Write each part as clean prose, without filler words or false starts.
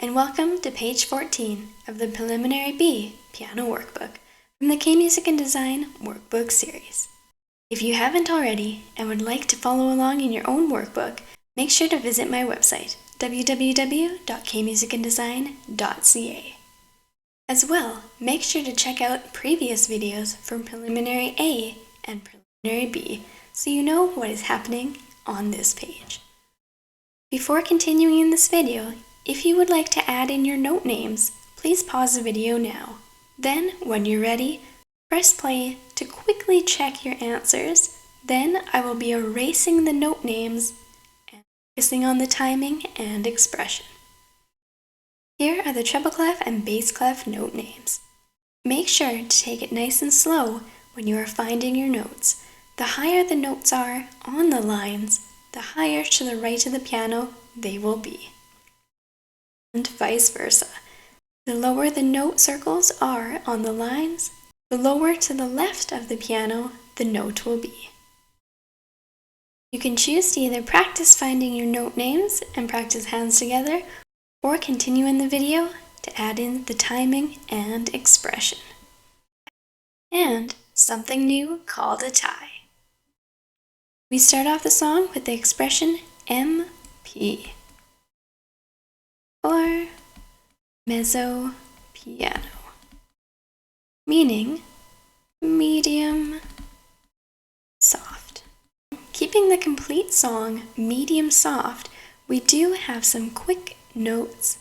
and welcome to page 14 of the Preliminary B Piano Workbook from the K Music and Design Workbook series. If you haven't already and would like to follow along in your own workbook, make sure to visit my website, www.kmusicanddesign.ca. As well, make sure to check out previous videos from Preliminary A and Preliminary B so you know what is happening on this page. Before continuing in this video, if you would like to add in your note names, please pause the video now. Then, when you're ready, press play to quickly check your answers. Then I will be erasing the note names and focusing on the timing and expression. Here are the treble clef and bass clef note names. Make sure to take it nice and slow when you are finding your notes. The higher the notes are on the lines, the higher to the right of the piano they will be. And vice versa. The lower the note circles are on the lines, the lower to the left of the piano the note will be. You can choose to either practice finding your note names and practice hands together, or continue in the video to add in the timing and expression. And something new called a tie. We start off the song with the expression MP, or mezzo piano, meaning medium soft. Keeping the complete song medium soft, we do have some quick notes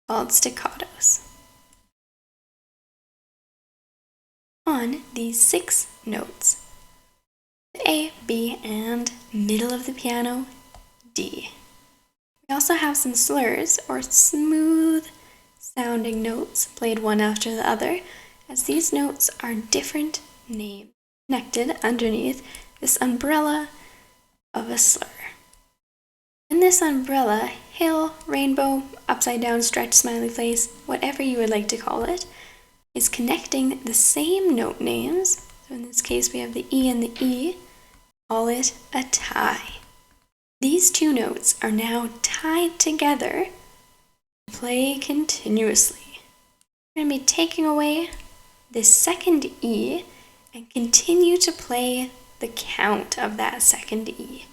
called staccatos. On these 6 notes, A, B, and middle of the piano, D. We also have some slurs, or smooth sounding notes, played one after the other, as these notes are different names connected underneath this umbrella of a slur. In this umbrella, hill, rainbow, upside down stretch, smiley face, whatever you would like to call it, is connecting the same note names. So in this case we have the E and the E. Call it a tie. These 2 notes are now tied together to play continuously. We're going to be taking away this second E and continue to play the count of that second E.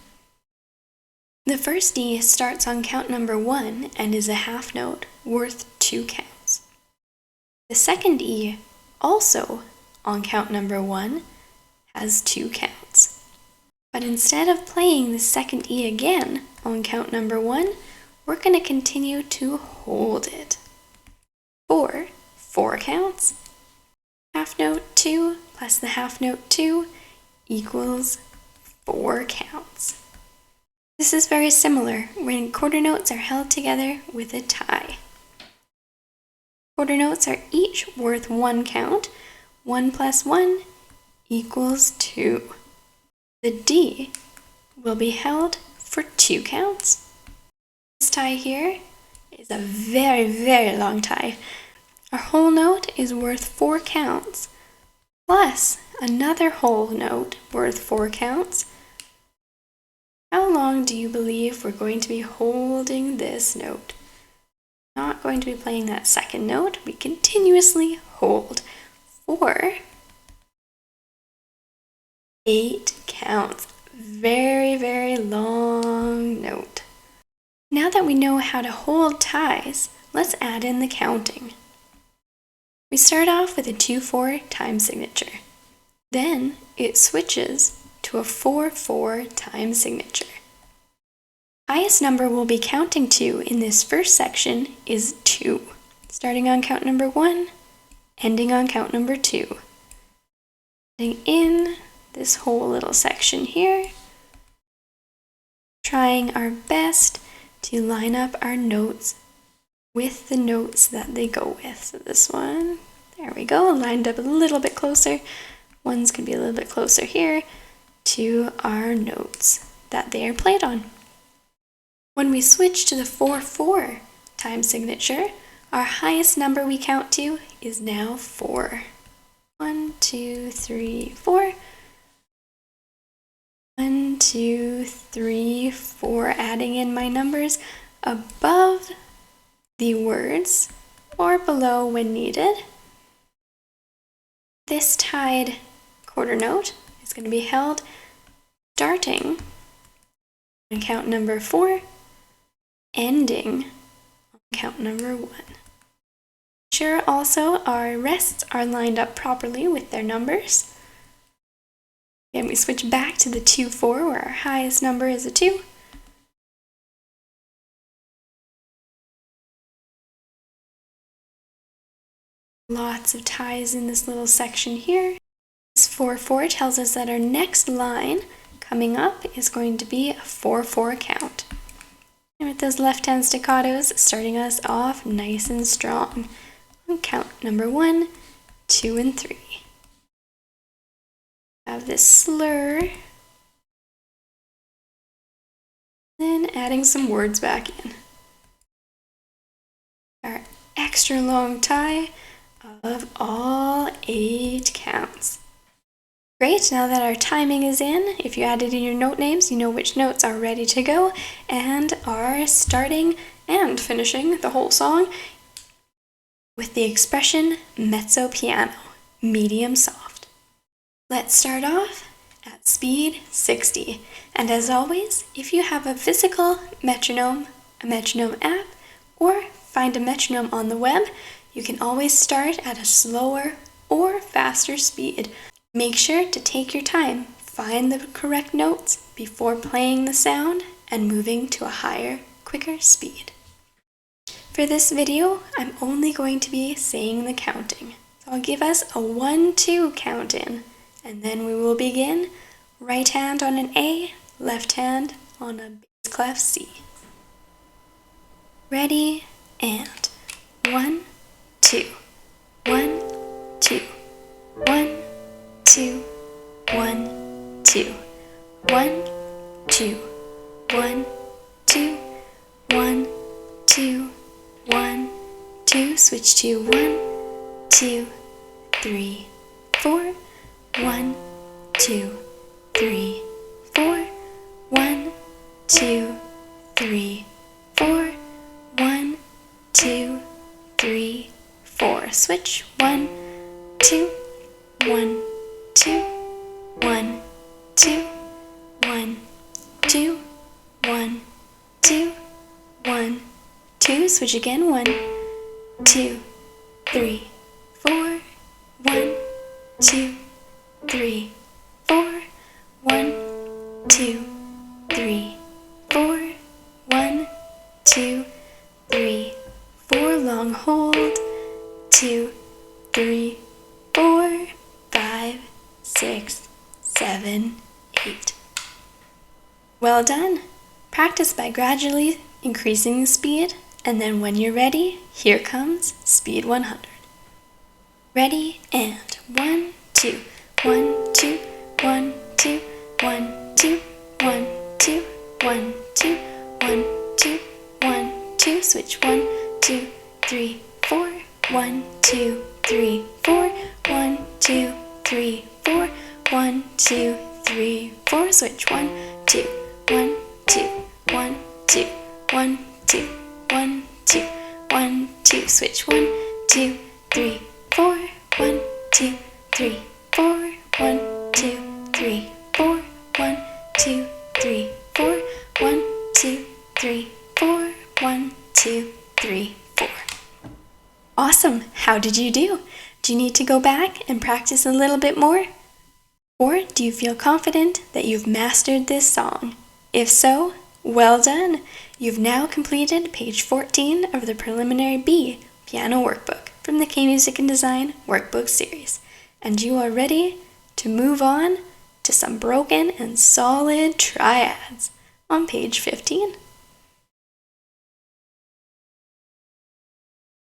The first E starts on count number 1 and is a half note worth 2 counts. The second E, also on count number 1, has 2 counts. But instead of playing the second E again on count number 1, we're going to continue to hold it for 4 counts. Half note 2 plus the half note 2 equals 4 counts. This is very similar when quarter notes are held together with a tie. Quarter notes are each worth 1 count. 1 plus 1 equals 2. The D will be held for 2 counts. This tie here is a very, very long tie. Our whole note is worth 4 counts, plus another whole note worth 4 counts. How long do you believe we're going to be holding this note? Not going to be playing that second note. We continuously hold for 8 counts. Very, very long note. Now that we know how to hold ties, let's add in the counting. We start off with a 2/4 time signature. Then it switches to a 4/4 time signature. Highest number we'll be counting to in this first section is 2, starting on count number 1, ending on count number 2. Adding in this whole little section here, trying our best to line up our notes with the notes that they go with. So this one, there we go, lined up a little bit closer. One's going to be a little bit closer here to our notes that they are played on. When we switch to the 4/4 time signature, our highest number we count to is now 4. 1, 2, 3, 4. 1, 2, 3, 4, adding in my numbers above the words or below when needed. This tied quarter note is going to be held starting on count number 4, ending on count number 1. Sure also our rests are lined up properly with their numbers. Again, we switch back to the 2-4 where our highest number is a 2. Lots of ties in this little section here. This 4-4 tells us that our next line coming up is going to be a 4-4 count. And with those left-hand staccatos starting us off nice and strong on count number 1, 2, and 3. Have this slur, then adding some words back in. Our extra long tie of all 8 counts. Great, now that our timing is in, if you added in your note names, you know which notes are ready to go and are starting and finishing the whole song with the expression mezzo piano, medium soft. Let's start off at speed 60. And as always, if you have a physical metronome, a metronome app, or find a metronome on the web, you can always start at a slower or faster speed. Make sure to take your time, find the correct notes before playing the sound and moving to a higher, quicker speed. For this video, I'm only going to be saying the counting. So I'll give us a 1-2 count in, and then we will begin right hand on an A, left hand on a bass clef C. Ready, and 1, 2, 1, 2, 1, 2, 1, 2, 1, 2, 1, 2, 1, 2, 1, 2, switch to 1, 2, 3, 4, 1, 2, 3, 4, 1, 2, 3, 4, 1, 2, 3, 4. Switch 1, 2, 1, 2, 1, 2, 1, 2, 1, 2, 1, 2. Switch again. 1, 2, 3, 4, 1, 2, 3, 4, 1, 2, 3, 4, 1, 2, 3, 4. Long hold. 2, 3, 4, 5, 6, 7, 8. Well done. Practice by gradually increasing the speed, and then when you're ready, here comes speed 100. Ready, and 1, 2, 1, 2, 1, 2, 1, 2, 1, 2, 1, 2, 1, 2, 1, 2. Switch 1, 2, 3, 4, 1, 2, 3, 4, 1, 2, 3, 4, 1, 2, 3, 4. Switch 1, 2, 1, 2, 1, 2, 1, 2, 1, 2, 1, 2. Switch 1, 2, 3, 4, 1, 2, 3, 4, 1, 2, 3, 4, 1, 2, 3, 4, 1, 2, 3, 4, 1, 2, 3, 4. Awesome! How did you do? Do you need to go back and practice a little bit more? Or do you feel confident that you've mastered this song? If so, well done! You've now completed page 14 of the Preliminary B Piano Workbook from the K-Music and Design Workbook series, and you are ready to move on to some broken and solid triads on page 15.